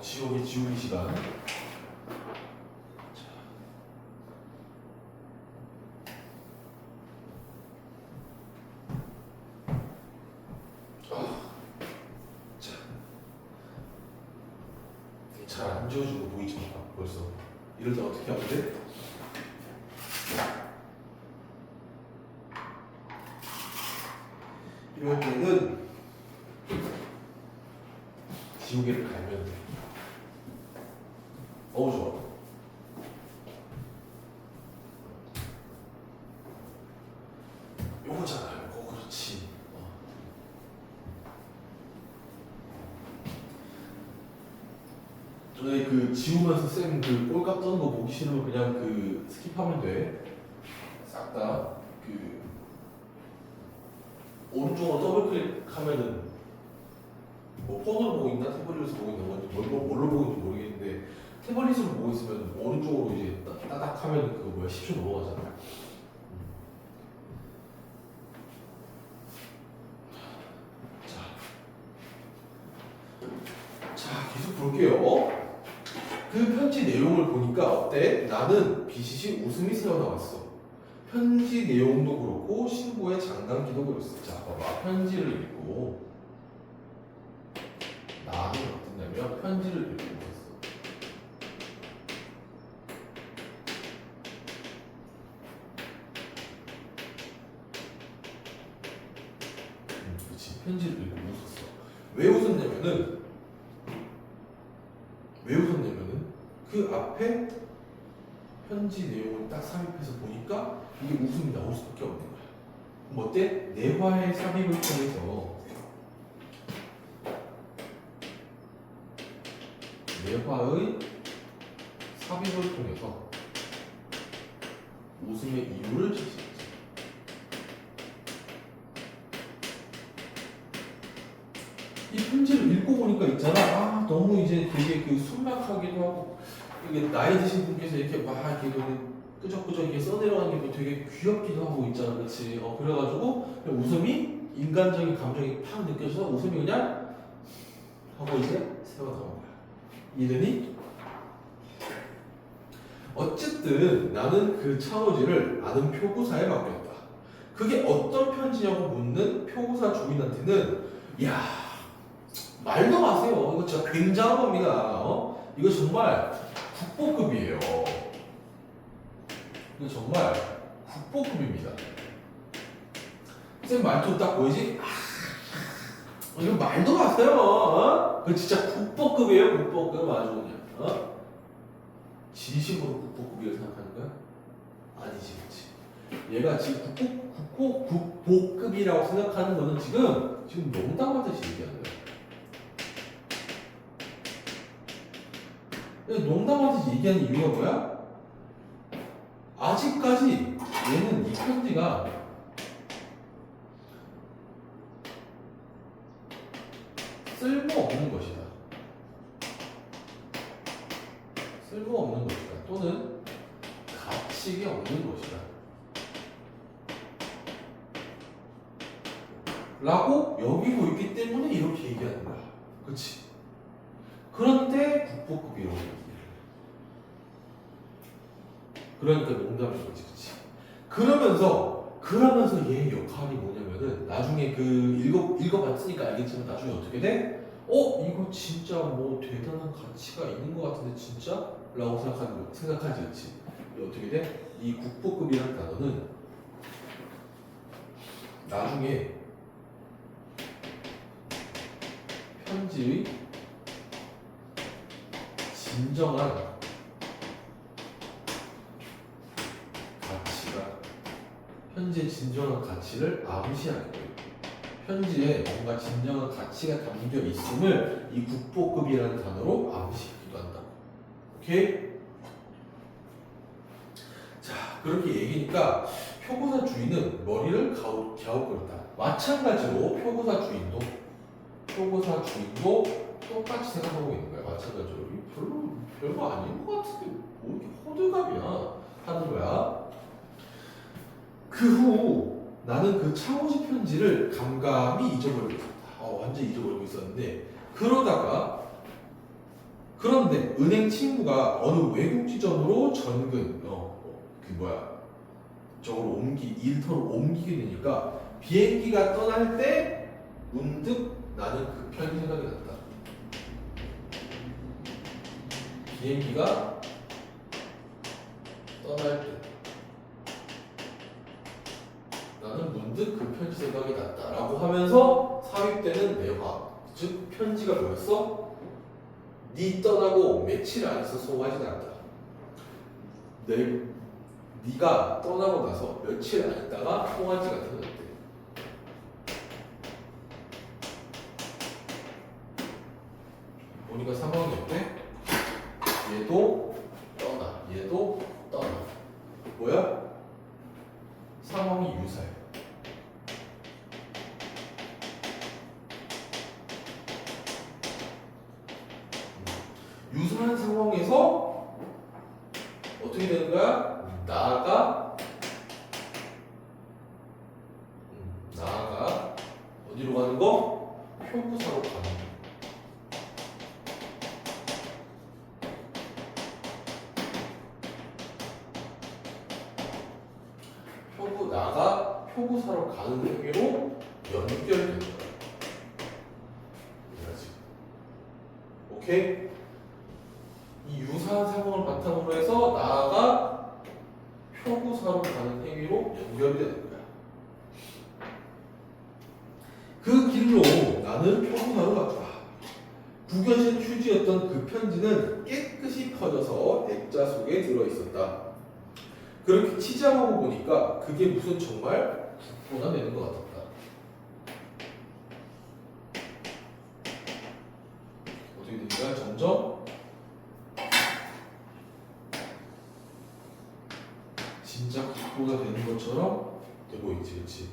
지옥의 지우기 시간. 잘 안 지워지고 보이지 마. 벌써 이럴 때 어떻게 하면 돼? 이럴 때는 지우개를 갈면 돼. 좋아. 요거잖아요. 그렇지. 전에 그 지우면서 쌤 그 꼴값 떠는 거 보기 싫으면 그냥 그 스킵하면 돼. 싹 다 그 오른쪽으로 더블 클릭하면은 뭐 폰으로 보고 있나 태블릿으로 보고 있는 건지 뭘로 보고 있는지 모르겠는데 태블릿으로 보고 있으면 오른쪽으로 이제 따닥 하면은 그 뭐야 10초 넘어가잖아. 자 계속 볼게요. 그 편지 내용을 보니까 어때? 나는 비시시 웃음이 새어나왔어. 편지 내용도 그렇고 신부의 장난기도 그랬어. 자 봐봐. 편지를 읽고 나는 어땠냐면 편지를 읽고 있었어. 그렇지. 편지를 읽고 웃었어. 왜 웃었냐면은 그 앞에 편지 내용을 딱 삽입해서 보니까 이게 웃음이 나올 수밖에 없는 거야. 그럼 어때? 내화의 삽입을 통해서 대화의 삽입을 통해서 웃음의 이유를 제시했지. 이 편지를 읽고 보니까 있잖아. 아, 너무 이제 되게 그 순박하기도 하고, 이게 나이 드신 분께서 이렇게 막 이렇게 끄적끄적 이렇게 써내려가는 게 되게 귀엽기도 하고 있잖아. 그렇지? 그래가지고 그냥 웃음이 인간적인 감정이 팍 느껴져서 웃음이 그냥 하고 이제 새어 나온 거야. 이르니 어쨌든 나는 그 창호지를 아는 표구사에 맡겼다. 그게 어떤 편지냐고 묻는 표구사 주인한테는 야, 말도 마세요. 이거 진짜 굉장한 겁니다. 이거 정말 국보급이에요. 이거 정말 국보급입니다. 쌤 말투 딱 보이지? 이거 말도 마세요. 그거 진짜 국보급이에요. 국보급 아주 그냥. 진심으로 국보급이라고 생각하는 거야? 아니지, 그렇지. 얘가 지금 국보급이라고 생각하는 거는 지금 농담하듯이 얘기하는 거야. 농담하듯이 얘기하는 이유가 뭐야? 아직까지 얘는 이 편지가 쓸모없는 것이다. 쓸모없는 것이다. 또는 가치가 없는 것이다. 라고 여기고 있기 때문에 이렇게 얘기하는 거야. 그치? 그런데 국보급이라고 얘기해. 그러니까 농담인 거지, 그치? 그러면서 얘 역할이 뭐냐면은 나중에 읽어봤으니까 알겠지만 나중에 어떻게 돼? 이거 진짜 뭐 대단한 가치가 있는 것 같은데 진짜? 라고 생각하지, 그치? 어떻게 돼? 이 국보급이라는 단어는 나중에 편지의 진정한 편지의 진정한 가치를 암시하게 돼요. 편지에 뭔가 진정한 가치가 담겨 있음을 이 국보급이라는 단어로 암시하기도 한다. 오케이? 자, 그렇게 얘기니까 표고사 주인은 머리를 갸웃거렸다. 마찬가지로 표고사 주인도 똑같이 생각하고 있는 거야. 마찬가지로 별거 아닌 것 같은데 뭐 이렇게 호들갑이야 하는 거야. 그 후 나는 그 창호지 편지를 감감히 잊어버리고 있었다. 완전 잊어버리고 있었는데 그런데 은행 친구가 어느 외국 지점으로 저로 일터로 옮기게 되니까 비행기가 떠날 때 문득 나는 그 편지 생각이 났다. 비행기가 떠날 때 나는 문득 그 편지 생각이 났다라고 하면서 삽입되는 내화, 즉 편지가 뭐였어? 네 떠나고 며칠 안에서 송하지 않았다. 네가 떠나고 나서 며칠 안 있다가 송아지가 터졌대. 보니까 상황이 어때? 얘도 떠나. 뭐야? 상황이 유사해. 유사한 상황에서 어떻게 되는 거야? 나아가 어디로 가는 거? 표구사로 가는 거. 표구사로 가는 행위로 연결되는 거야. 이해하지? 오케이? 이 유사한 상황을 바탕으로 해서 나아가 표구사로 가는 행위로 연결이 되는 거야. 그 길로 나는 표구사로 갔다. 구겨진 휴지였던 그 편지는 깨끗이 퍼져서 액자 속에 들어있었다. 그렇게 치장하고 보니까 그게 무슨 정말 국보나 내는 것 같았다. 어떻게 되니까 점점 각도가 되는 것처럼 되고 있지, 그렇지?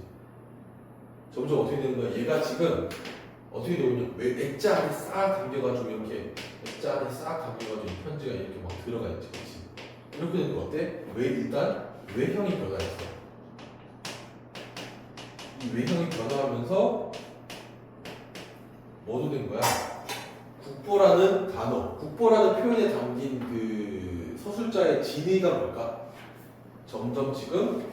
점점 어떻게 되는 거야? 얘가 지금 어떻게 되고 있냐? 왜 액자 안에 싹 담겨가지고 이렇게 액자 안에 싹 담겨가지고 이 편지가 이렇게 막 들어가 있지, 그렇지? 이렇게 되는 거 어때? 왜 일단 외형이 변화했어. 이 외형이 변화하면서 뭐도 된 거야? 국보라는 단어, 국보라는 표현에 담긴 그 서술자의 진의가 뭘까? 점점 지금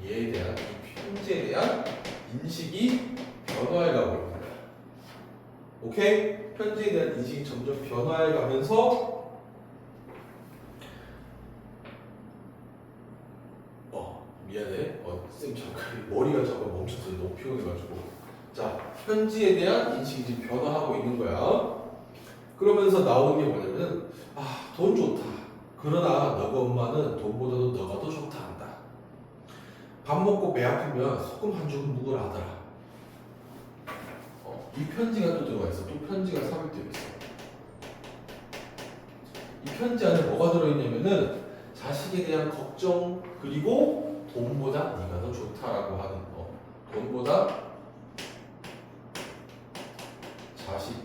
얘에 대한 이 편지에 대한 인식이 변화해 가고 있는 거야. 오케이? 편지에 대한 인식이 점점 변화해 가면서 미안해. 쌤 잠깐 머리가 잠깐 멈춰서 너무 피곤해가지고. 자, 편지에 대한 인식이 지금 변화하고 있는 거야. 그러면서 나오는 게 뭐냐면은 돈 좋다. 그러나 너가 엄마는 돈보다도 너가 더 좋다 한다. 밥 먹고 배 아프면 소금 한 조금 묵으라 하더라. 이 편지가 또 들어가 있어. 또 편지가 삽입되어 있어. 이 편지 안에 뭐가 들어있냐면은 자식에 대한 걱정 그리고 돈보다 네가 더 좋다라고 하는 거. 돈보다 자식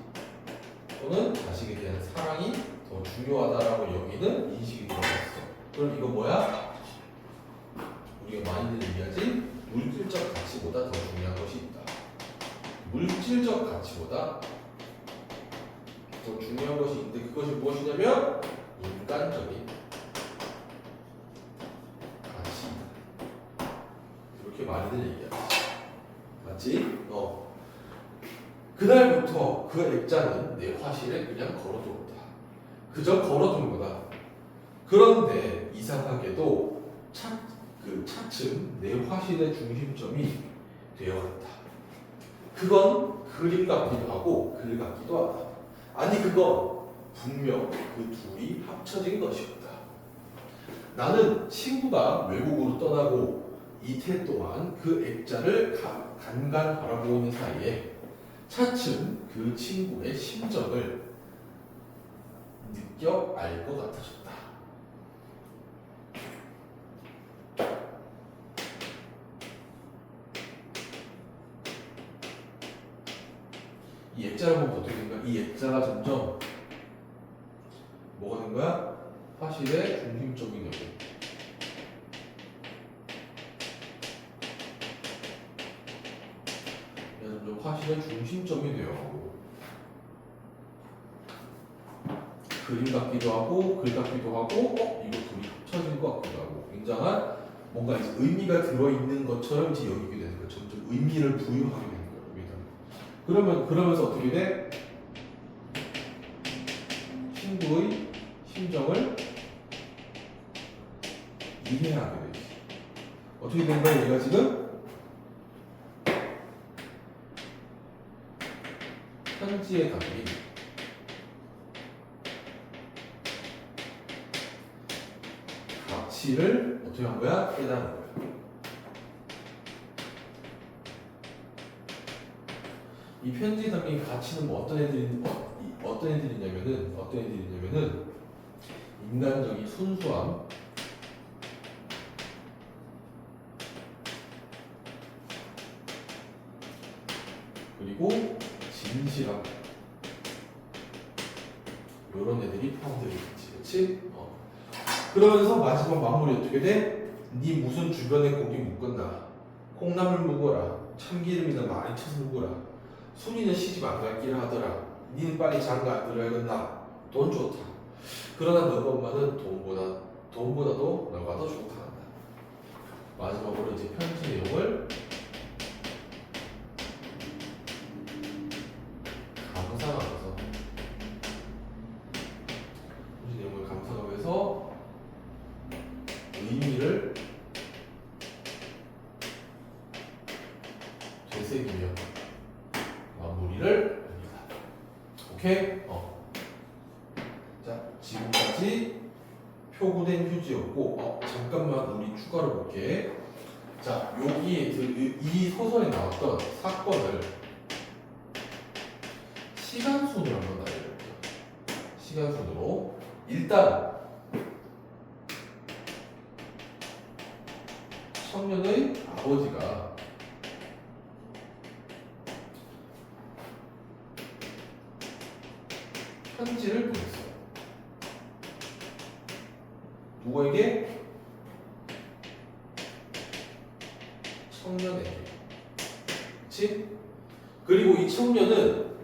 또는 자식에 대한 사랑이 더 중요하다라고 여기는 인식이 들어가 있어. 그럼 이거 뭐야? 우리가 많이들 얘기하지? 물질적 가치보다 더 중요한 것이 있다. 물질적 가치보다 더 중요한 것이 있는데 그것이 무엇이냐면 인간적인 가치이다. 이렇게 많이들 얘기하지. 맞지? 그날부터 그 액자는 내 화실에 그냥 걸어두었다. 그저 걸어둔 거다. 그런데 이상하게도 차츰 내 화실의 중심점이 되어갔다. 그건 그림 같기도 하고 글 같기도 하다. 아니 그건 분명 그 둘이 합쳐진 것이었다. 나는 친구가 외국으로 떠나고 이틀 동안 그 액자를 간간 바라보고 있는 사이에 차츰 그 친구의 심정을 느껴 알 것 같아졌다. 이 액자를 보면 어떻게 된 거야? 이 액자가 점점 뭐가 된 거야? 화실의 중심점이 되고 점점 화실의 중심점이 되어가고 그림 같기도 하고 글 같기도 하고 이거 둘이 합쳐진 것 같기도 하고 굉장한 뭔가 이제 의미가 들어있는 것처럼 이제 여기게 되는 거야. 점점 의미를 부여하게 되는 거야. 여기다. 그러면서 어떻게 돼? 친구의 심정을 이해하게 되지. 어떻게 된 거야? 얘가 지금 편지에 담긴 가치를 어떻게 한 거야? 깨달은 거야. 이 편지에 담긴 가치는 뭐 어떤 애들이냐면은 인간적인 순수함 그리고 진실함 이런 애들이 포함되어 있지, 그렇지? 그러면서 마지막 마무리 어떻게 돼? 네 무슨 주변에 고기 묶었나? 콩나물 묵어라. 참기름이나 많이 쳐서 묵어라. 순이는 시집 안 갈 기라 하더라. 니는 빨리 장가 안 들어야겠나? 돈 좋다. 그러나 너희 엄마는 돈보다도 너가 더 좋다 한다. 마지막으로 이제 편지 내용을 감상하면서 편지 내용을 감상하면서 의미를 되새기며 마무리를 합니다. 오케이? 자, 지금까지 표구된 휴지였고, 잠깐만 우리 추가로 볼게. 자, 여기에 이 소설에 나왔던 사건을 시간순으로 한번 알려볼게요. 시간순으로 일단 청년의 아버지가 편지를 보냈어요. 누구에게? 청년에게. 그치? 그리고 이 청년은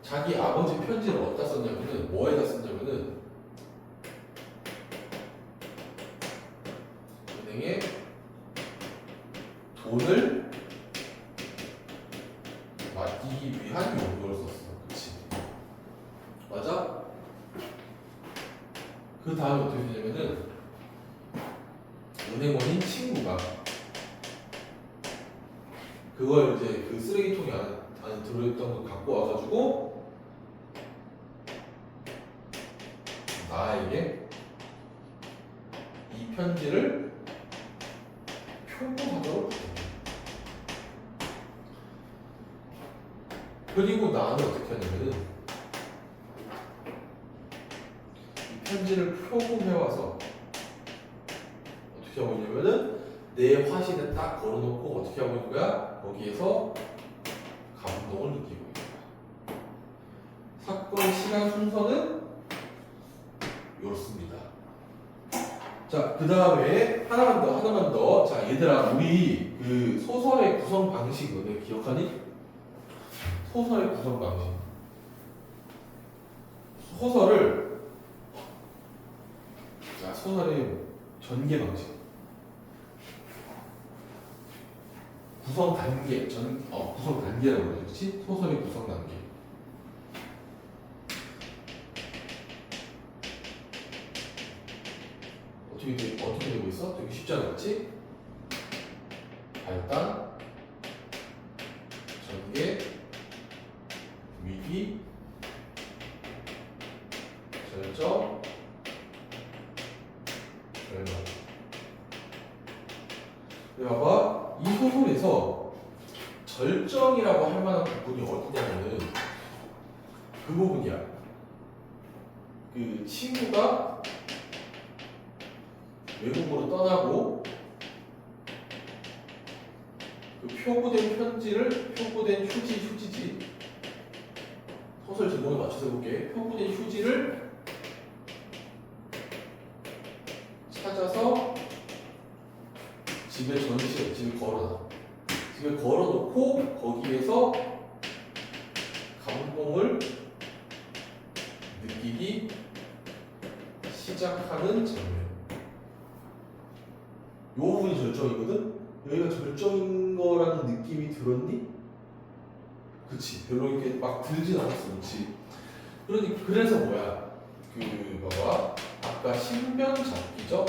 자기 아버지 편지를 어디다 썼냐면은 뭐에다 썼냐면은 은행에 돈을 맡기기 위한 용도를 썼어. 그치? 맞아? 그 다음에 어떻게 되냐면은 은행원인 친구가 그걸 이제 그 쓰레기통에 안에 들어있던 거 갖고 와가지고 나에게 이 편지를 표고하도록 부탁해. 그리고 나는 어떻게 하냐면은 이 편지를 표고해와서 어떻게 하고 있냐면은 내 화실에 딱 걸어놓고 어떻게 하고 있는 거야? 거기에서 감동을 느끼고 있는 거야. 사건 시간 순서는 이렇습니다. 자, 그 다음에 하나만 더. 자, 얘들아, 우리 그 소설의 구성 방식 너네 기억하니? 소설의 구성 방식. 소설의 전개 방식. 구성 단계라고 그러지, 그렇지? 소설의 구성 단계. 어떻게 되고 있어? 되게 쉽지 않았지? 발단, 전개, 위기, 절정, 결말. 봐봐, 이 소설에서 절정이라고 할 만한 부분이 어디냐면은 그 부분이야. 그 친구가 외국으로 떠나고 그 표구된 휴지지. 소설 제목에 맞춰서 해볼게. 표구된 휴지를 찾아서 집에 걸어놔. 집에 걸어놓고 거기에서 감동을 느끼기 시작하는 장면. 요 부분이 절정이거든? 여기가 절정인 거라는 느낌이 들었니? 그치. 별로 이렇게 막 들진 않았어. 그치. 그래서 뭐야? 봐봐. 아까 신변잡기적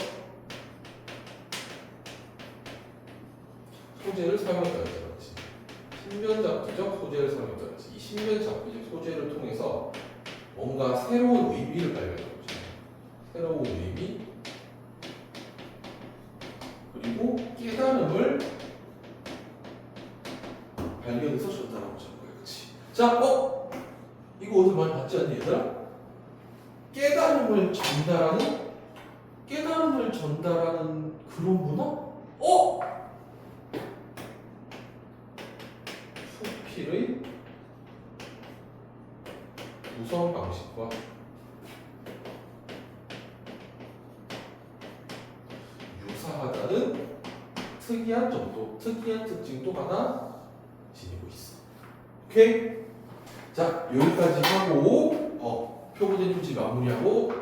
소재를 사용했다 했지. 신변잡기적 소재를 사용했다 했지. 이 신변잡기적 소재를 통해서 뭔가 새로운 의미를 발견했지. 새로운 의미, 그리고 깨달음을 발견해서 전달하고 싶은 거야. 그치? 자, 이거 어디서 많이 봤지 않니, 얘들아? 깨달음을 전달하는 그런 문화? 수필의 구성 방식과 유사하다는 특이한 특징도 하나 지니고 있어. 오케이? 자, 여기까지 하고 표고된 휴지 마무리하고